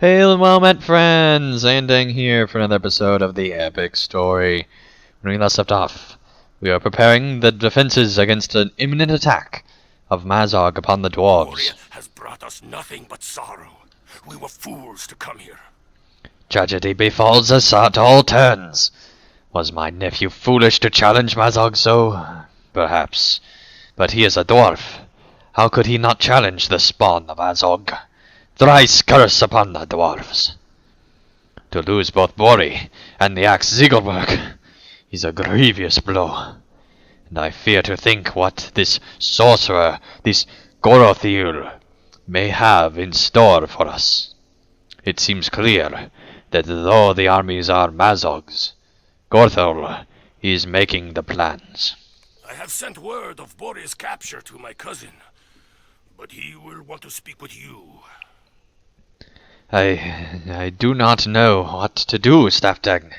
Hail and well met, friends! Landing here for another episode of the epic story. When we last left off, we are preparing the defenses against an imminent attack of Mazog upon the dwarves. Moria has brought us nothing but sorrow. We were fools to come here. Tragedy befalls us at all turns. Was my nephew foolish to challenge Mazog so? Perhaps. But he is a dwarf. How could he not challenge the spawn of Azog? Thrice curse upon the dwarves. To lose both Bori and the axe Ziegelberg is a grievous blow, and I fear to think what this sorcerer, this Gorothiel, may have in store for us. It seems clear that though the armies are Mazog's, Gorthol is making the plans. I have sent word of Bori's capture to my cousin, but he will want to speak with you. I do not know what to do, Staftang.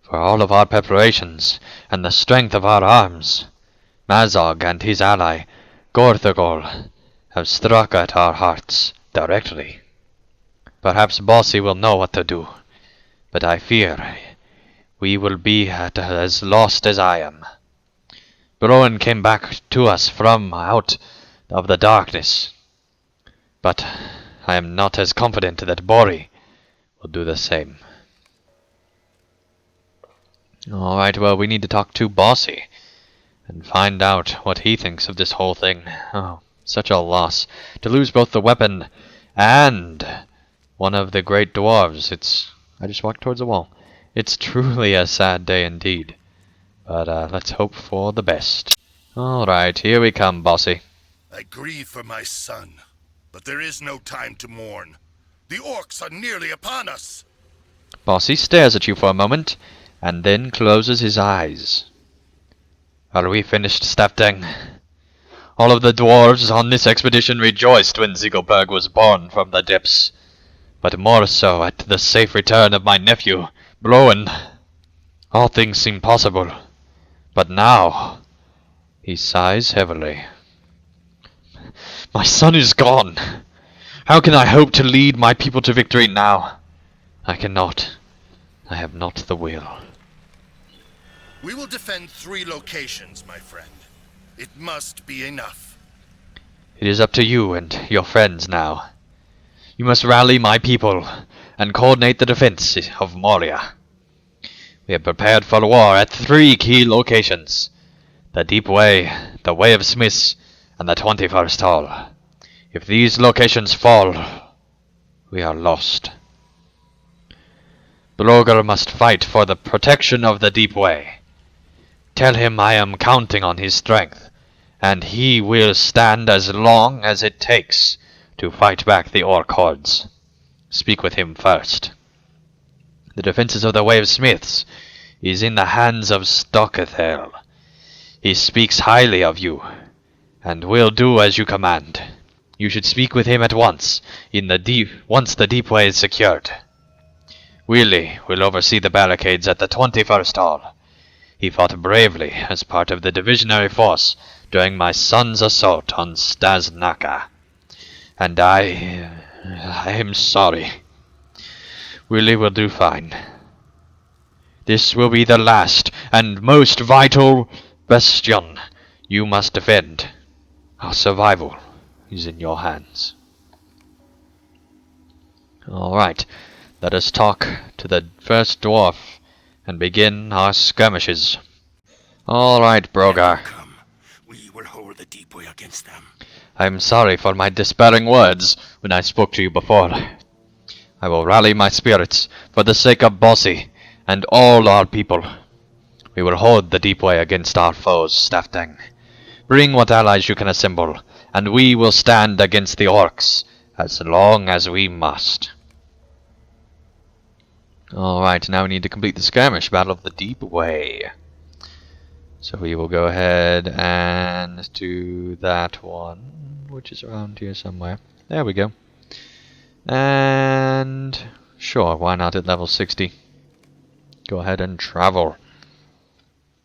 For all of our preparations and the strength of our arms, Mazog and his ally, Gorthogol, have struck at our hearts directly. Perhaps Bossy will know what to do, but I fear we will be as lost as I am. Broen came back to us from out of the darkness, but I am not as confident that Bori will do the same. Alright, well, we need to talk to Bossy and find out what he thinks of this whole thing. Oh, such a loss. To lose both the weapon and one of the great dwarves. I just walked towards the wall. It's truly a sad day indeed. But let's hope for the best. Alright, here we come, Bossy. I grieve for my son, but there is no time to mourn. The orcs are nearly upon us. Bossy stares at you for a moment, and then closes his eyes. Are we finished, Staftang? All of the dwarves on this expedition rejoiced when Ziegelberg was born from the depths, but more so at the safe return of my nephew, Broen. All things seem possible, but now... He sighs heavily. My son is gone. How can I hope to lead my people to victory now? I cannot. I have not the will. We will defend 3 locations, my friend. It must be enough. It is up to you and your friends now. You must rally my people and coordinate the defense of Moria. We have prepared for war at 3 key locations. The Deep Way, the Way of Smiths, and the 21st Hall. If these locations fall, we are lost. Broger must fight for the protection of the Deep Way. Tell him I am counting on his strength, and he will stand as long as it takes to fight back the orc hordes. Speak with him first. The defenses of the Way of Smiths is in the hands of Stockethel. He speaks highly of you, and will do as you command. You should speak with him at once, once the Deep Way is secured. Willie will oversee the barricades at the 21st Hall. He fought bravely as part of the divisionary force during my son's assault on Staznaka. And I am sorry. Willie will do fine. This will be the last and most vital bastion you must defend. Our survival is in your hands. Alright, let us talk to the first dwarf and begin our skirmishes. Alright, Brogar. Come, we will hold the Deep Way against them. I am sorry for my despairing words when I spoke to you before. I will rally my spirits for the sake of Bossy and all our people. We will hold the Deep Way against our foes, Staftang. Bring what allies you can assemble, and we will stand against the orcs as long as we must. Alright, now we need to complete the skirmish battle of the Deep Way. So we will go ahead and do that one, which is around here somewhere. There we go. And sure, why not at level 60? Go ahead and travel.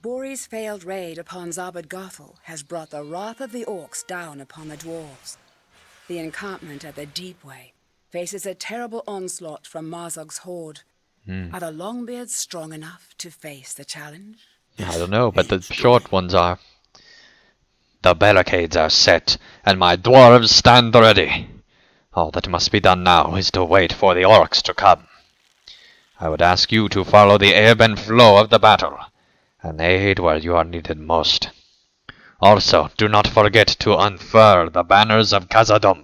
Bori's failed raid upon Zabad Gothel has brought the wrath of the orcs down upon the dwarves. The encampment at the Deep Way, faces a terrible onslaught from Marzog's horde. Are the Longbeards strong enough to face the challenge? I don't know, but the short ones are. The barricades are set, and my dwarves stand ready. All that must be done now is to wait for the orcs to come. I would ask you to follow the ebb and flow of the battle, and aid where you are needed most. Also, do not forget to unfurl the banners of Khazad-dûm.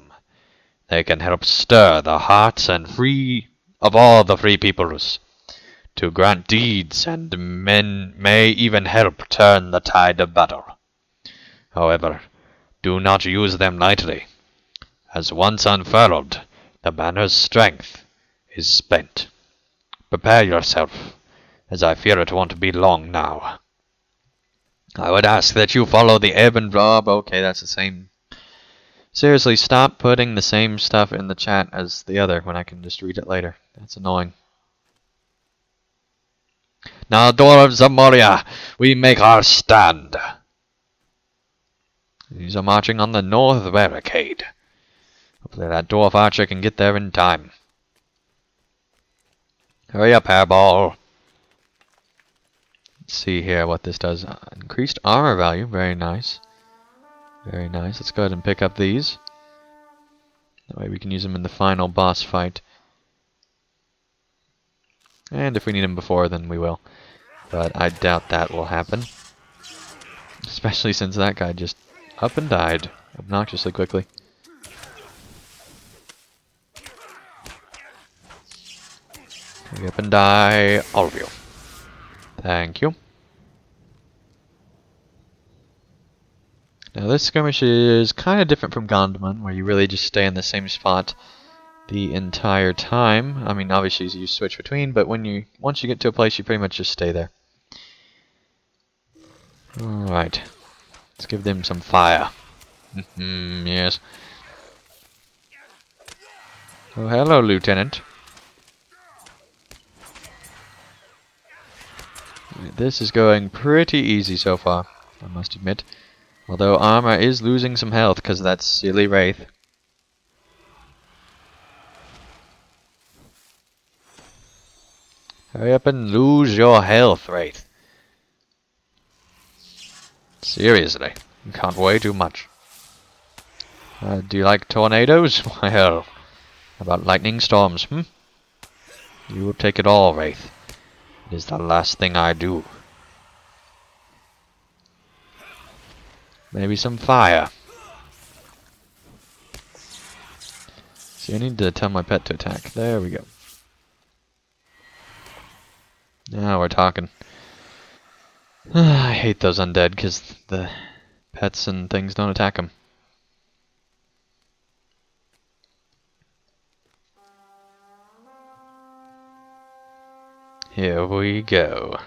They can help stir the hearts and free of all the free peoples, to grant deeds, and men may even help turn the tide of battle. However, do not use them lightly, as once unfurled, the banner's strength is spent. Prepare yourself, as I fear it won't be long now. I would ask that you follow the ebb and flow. Okay, that's the same. Seriously, stop putting the same stuff in the chat as the other when I can just read it later. That's annoying. Now, dwarves of Moria, we make our stand. These are marching on the north barricade. Hopefully that dwarf archer can get there in time. Hurry up, hairball. Let's see here what this does. Increased armor value. Very nice. Very nice. Let's go ahead and pick up these. That way we can use them in the final boss fight. And if we need them before, then we will. But I doubt that will happen. Especially since that guy just up and died obnoxiously quickly. Hurry up and die, all of you. Thank you. Now this skirmish is kind of different from Gondomar, where you really just stay in the same spot the entire time. I mean, obviously you switch between, but once you get to a place, you pretty much just stay there. Alright. Let's give them some fire. Yes. Oh, hello, Lieutenant. This is going pretty easy so far, I must admit. Although armor is losing some health because of that silly wraith. Hurry up and lose your health, wraith. Seriously, you can't weigh too much. Do you like tornadoes? Well, how about lightning storms, You will take it all, wraith. It is the last thing I do. Maybe some fire. See, I need to tell my pet to attack. There we go. Now we're talking. I hate those undead because the pets and things don't attack them. Here we go.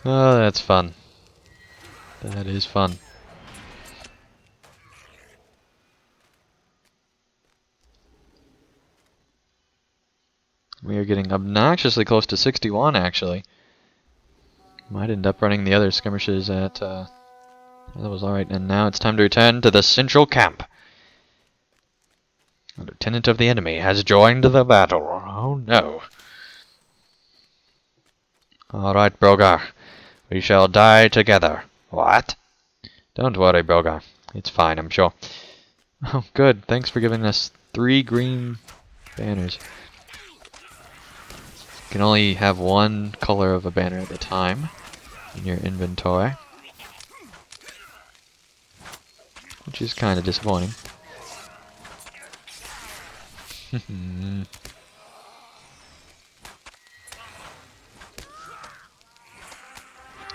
Oh, that's fun. That is fun. We are getting obnoxiously close to 61, actually. Might end up running the other skirmishes at... that was alright, and now it's time to return to the central camp. A lieutenant of the enemy has joined the battle. Oh no. Alright, Brogar. We shall die together. What? Don't worry, Brogar. It's fine, I'm sure. Oh, good. Thanks for giving us 3 green banners. You can only have one color of a banner at a time in your inventory, which is kind of disappointing.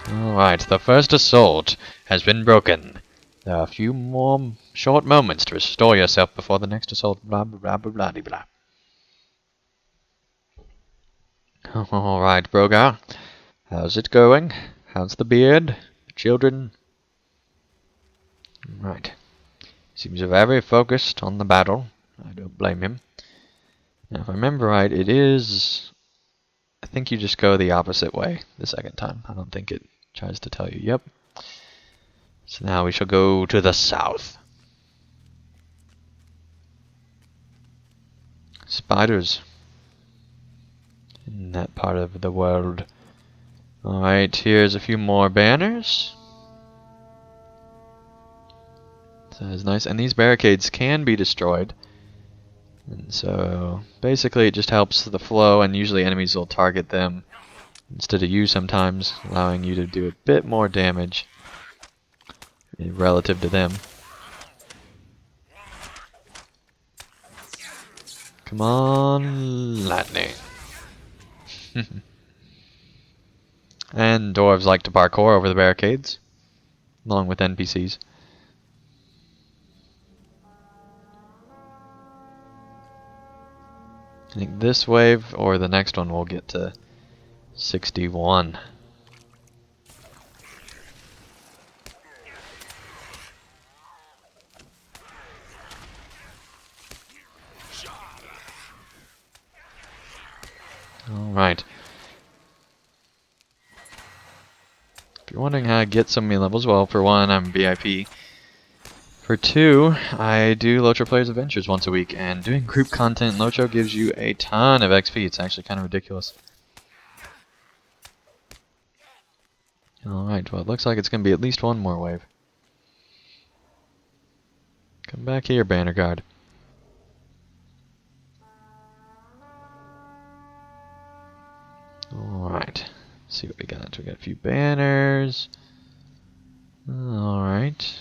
Alright, the first assault has been broken. There are a few more short moments to restore yourself before the next assault. Blah blah blah blah blah blah. Alright, Brogar. How's it going? How's the beard? The children? Right. Seems very focused on the battle. I don't blame him. Now, if I remember right, it is... I think you just go the opposite way the second time. I don't think it Tries to tell you, yep. So now we shall go to the south. Spiders in that part of the world. Alright, here's a few more banners. So that's nice. And these barricades can be destroyed. And so basically it just helps the flow, and usually enemies will target them instead of you sometimes, allowing you to do a bit more damage relative to them. Come on, lightning. And dwarves like to parkour over the barricades, along with NPCs. I think this wave or the next one will get to 61. Alright. If you're wondering how I get so many levels, well, for one, I'm VIP. For two, I do LOTRO Players Adventures once a week, and doing group content in LOTRO gives you a ton of XP. It's actually kind of ridiculous. Alright, well, it looks like it's going to be at least one more wave. Come back here, Banner Guard. Alright, see what we got. We got a few banners. Alright.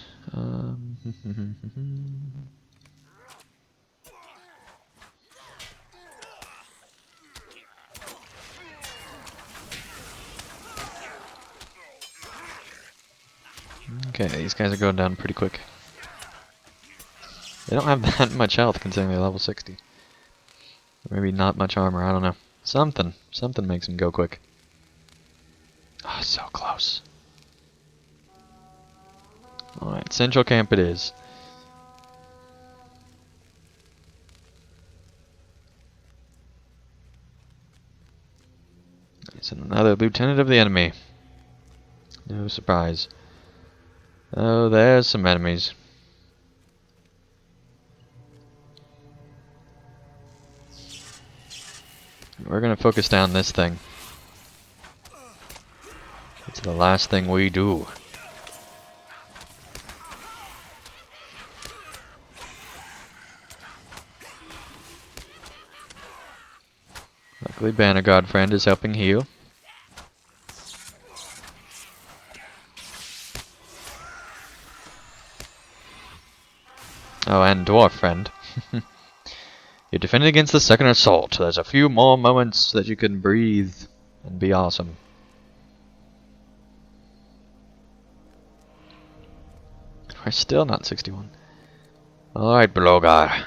Okay, these guys are going down pretty quick. They don't have that much health considering they're level 60. Maybe not much armor, I don't know. Something makes them go quick. Oh, so close. Alright, central camp it is. It's another lieutenant of the enemy. No surprise. Oh, there's some enemies. We're gonna focus down this thing. It's the last thing we do. Luckily, Banner Godfriend is helping heal. Oh, and Dwarf Friend. You're defending against the second assault. There's a few more moments that you can breathe and be awesome. We're still not 61. Alright, Blogar.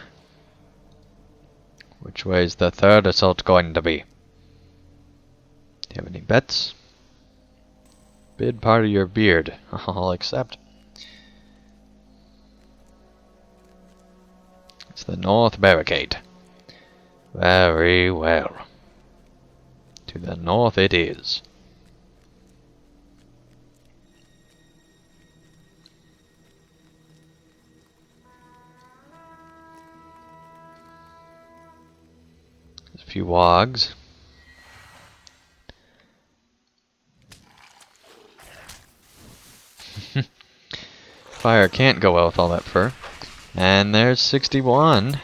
Which way is the third assault going to be? Do you have any bets? Bid part of your beard. I'll accept. It's the north barricade. Very well. To the north it is. There's a few wogs. Fire can't go well with all that fur. And there's 61.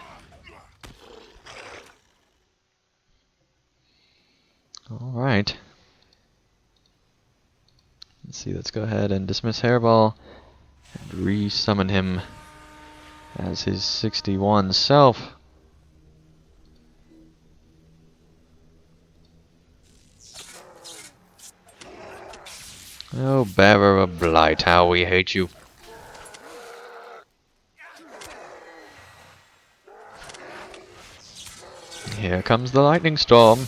Alright. Let's see, let's go ahead and dismiss Hairball and re-summon him as his 61 self. Oh, Bearer of Blight, how we hate you. Here comes the lightning storm.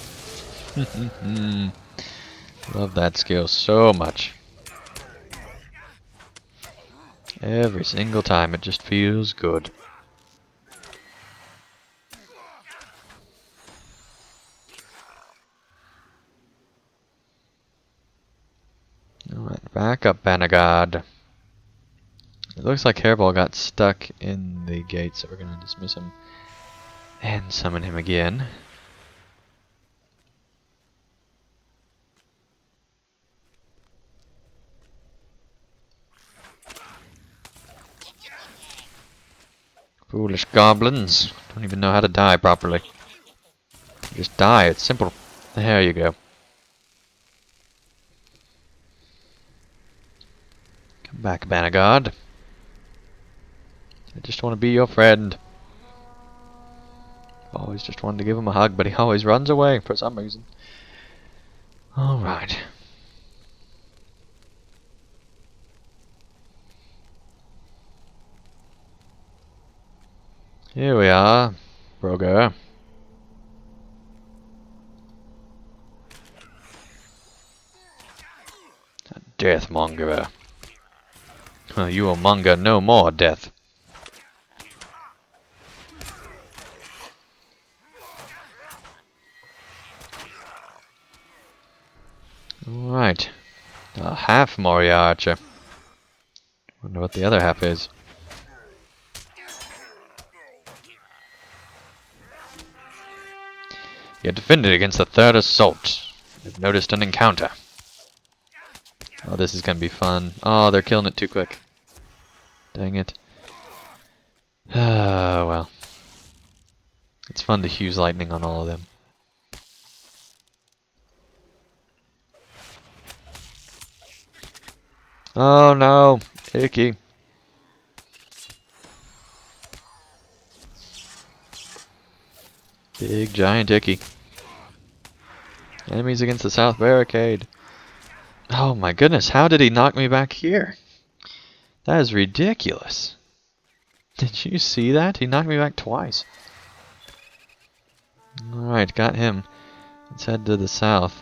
Love that skill so much. Every single time it just feels good. Alright, back up, Banagad. It looks like Hairball got stuck in the gate, so we're going to dismiss him and summon him again. Foolish goblins. Don't even know how to die properly. Just die, it's simple. There you go. Come back, Banagad. I just want to be your friend. I've always just wanted to give him a hug, but he always runs away for some reason. Alright. Here we are, Broger. Death mongerer. You will monger no more death. Alright. A half Moria archer. Wonder what the other half is. You have defended against the third assault. I've noticed an encounter. Oh, this is gonna be fun. Oh, they're killing it too quick. Dang it. Ah, well. It's fun to use lightning on all of them. Oh no! Icky. Big giant icky. Enemies against the south barricade. Oh my goodness, how did he knock me back here? That is ridiculous. Did you see that? He knocked me back twice. Alright, got him. Let's head to the south.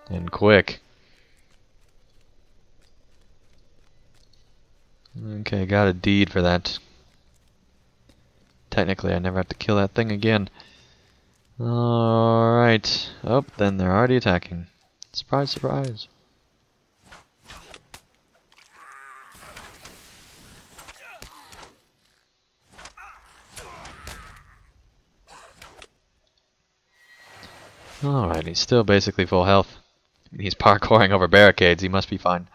And quick. Okay, got a deed for that. Technically, I never have to kill that thing again. Alright. Oh, then they're already attacking. Surprise, surprise. Alright, he's still basically full health. He's parkouring over barricades, he must be fine.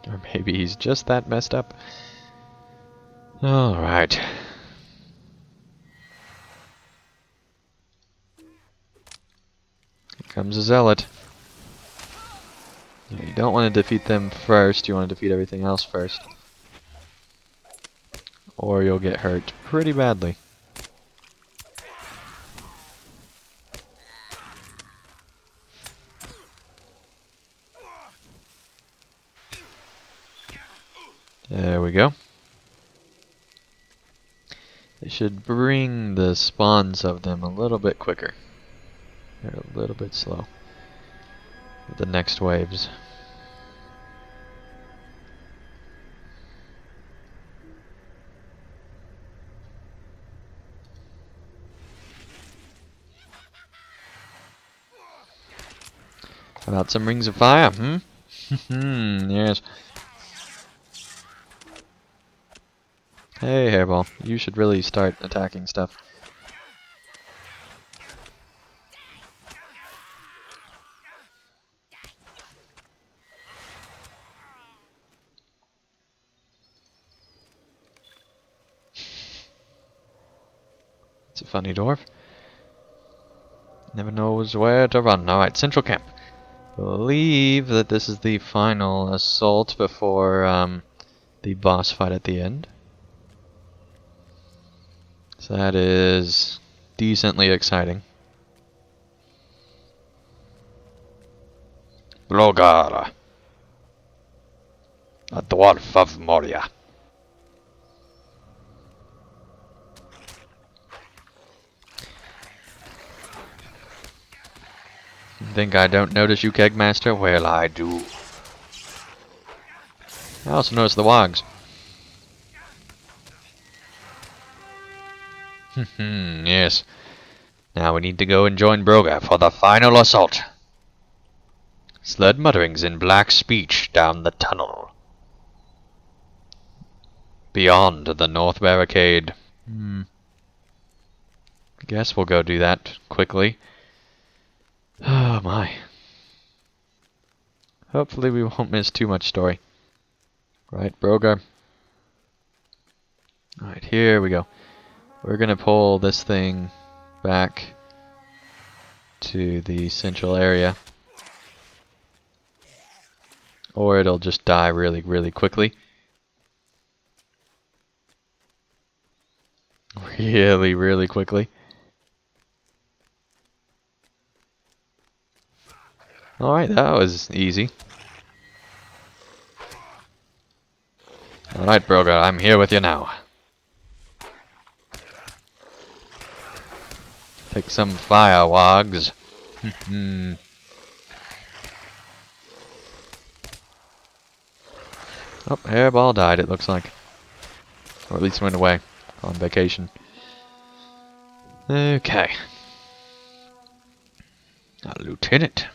Or maybe he's just that messed up. Alright. Here comes a zealot. Yeah, you don't want to defeat them first, you want to defeat everything else first. Or you'll get hurt pretty badly. There we go. They should bring the spawns of them a little bit quicker. They're a little bit slow with the next waves. How about some rings of fire, hmm? Yes. Hey, Hairball, you should really start attacking stuff. It's a funny dwarf. Never knows where to run. Alright, central camp. Believe that this is the final assault before the boss fight at the end. So that is decently exciting. Logar, a dwarf of Moria. Think I don't notice you, Kegmaster? Well, I do. I also notice the wogs. Yes. Now we need to go and join Broga for the final assault. Sled mutterings in black speech down the tunnel. Beyond the north barricade. Guess we'll go do that quickly. Oh my. Hopefully we won't miss too much story. Right, Brogar. Alright, here we go. We're gonna pull this thing back to the central area. Or it'll just die really, really quickly. Really, really quickly. Alright, that was easy. Alright, Brogar, I'm here with you now. Take some fire, wogs. Oh, Hairball died, it looks like. Or at least went away on vacation. Okay. Lieutenant.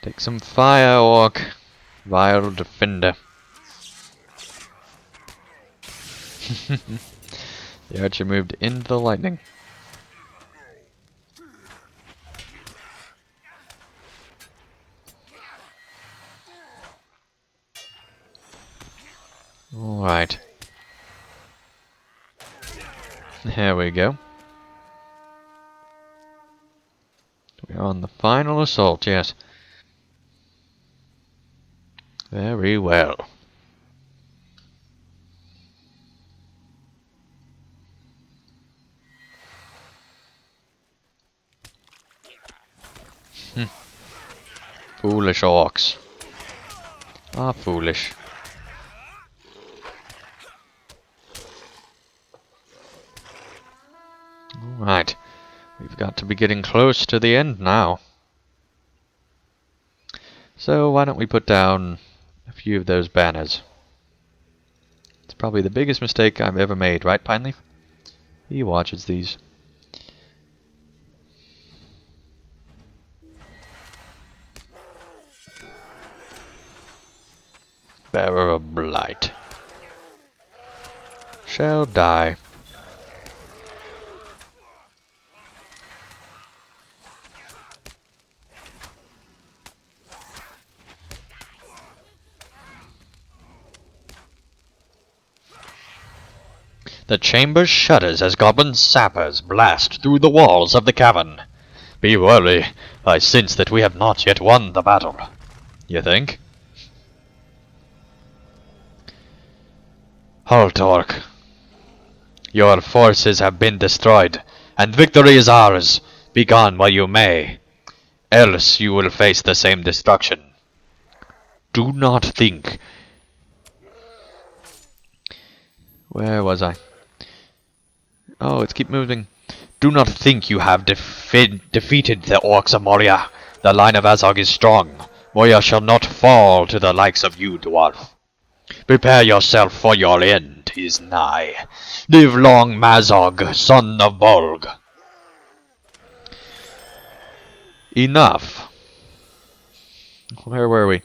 Take some fire, orc. Vile defender. The archer moved into the lightning. Alright. There we go. We're on the final assault, yes. Very well. Foolish orcs. Ah, foolish. Alright. We've got to be getting close to the end now. So why don't we put down a few of those banners? It's probably the biggest mistake I've ever made, right, Pineleaf? He watches these. Bearer of Blight. Shall die. The chamber shudders as goblin sappers blast through the walls of the cavern. Be wary, I sense that we have not yet won the battle. You think? Halt, orc. Your forces have been destroyed, and victory is ours. Be gone while you may. Else you will face the same destruction. Do not think... Where was I? Oh, it's keep moving. Do not think you have defeated the orcs of Moria. The line of Azog is strong. Moria shall not fall to the likes of you, dwarf. Prepare yourself, for your end is nigh. Live long, Mazog, son of Bolg. Enough. Where were we?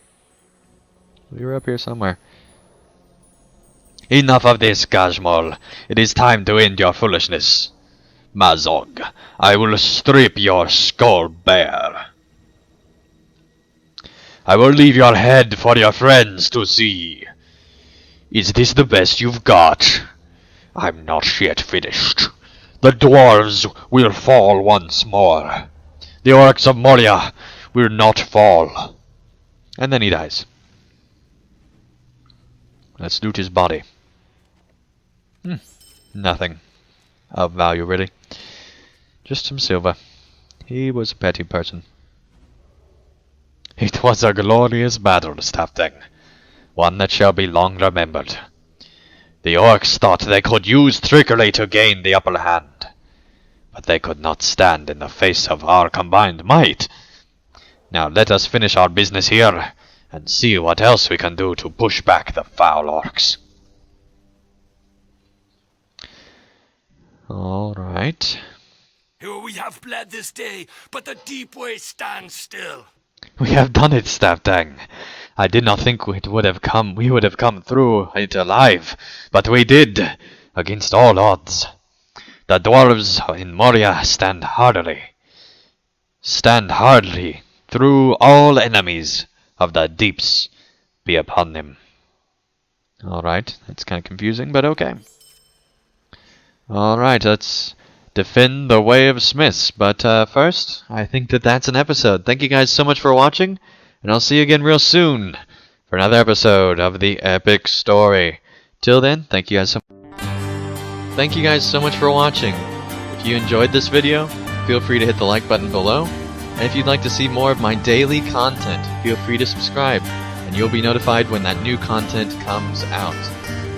We were up here somewhere. Enough of this, Gajmol. It is time to end your foolishness. Mazog, I will strip your skull bare. I will leave your head for your friends to see. Is this the best you've got? I'm not yet finished. The dwarves will fall once more. The orcs of Moria will not fall. And then he dies. Let's loot his body. Nothing of value, really. Just some silver. He was a petty person. It was a glorious battle, Stafting. One that shall be long remembered. The orcs thought they could use trickery to gain the upper hand. But they could not stand in the face of our combined might. Now let us finish our business here, and see what else we can do to push back the foul orcs. Alright. We have bled this day, but the deep way stands still. We have done it, Stavtang. I did not think we would have come through it alive, but we did, against all odds. The dwarves in Moria stand hardly through all enemies of the deeps be upon them. Alright, that's kind of confusing, but okay. Alright, let's defend the way of Smiths, but first, I think that's an episode. Thank you guys so much for watching, and I'll see you again real soon for another episode of the epic story. Till then, thank you guys so much for watching. If you enjoyed this video, feel free to hit the like button below, and if you'd like to see more of my daily content, feel free to subscribe, and you'll be notified when that new content comes out.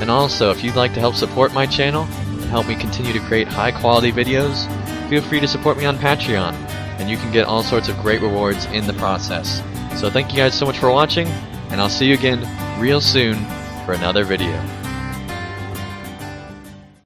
And also, if you'd like to help support my channel and help me continue to create high quality videos, feel free to support me on Patreon, and you can get all sorts of great rewards in the process. So thank you guys so much for watching, and I'll see you again real soon for another video.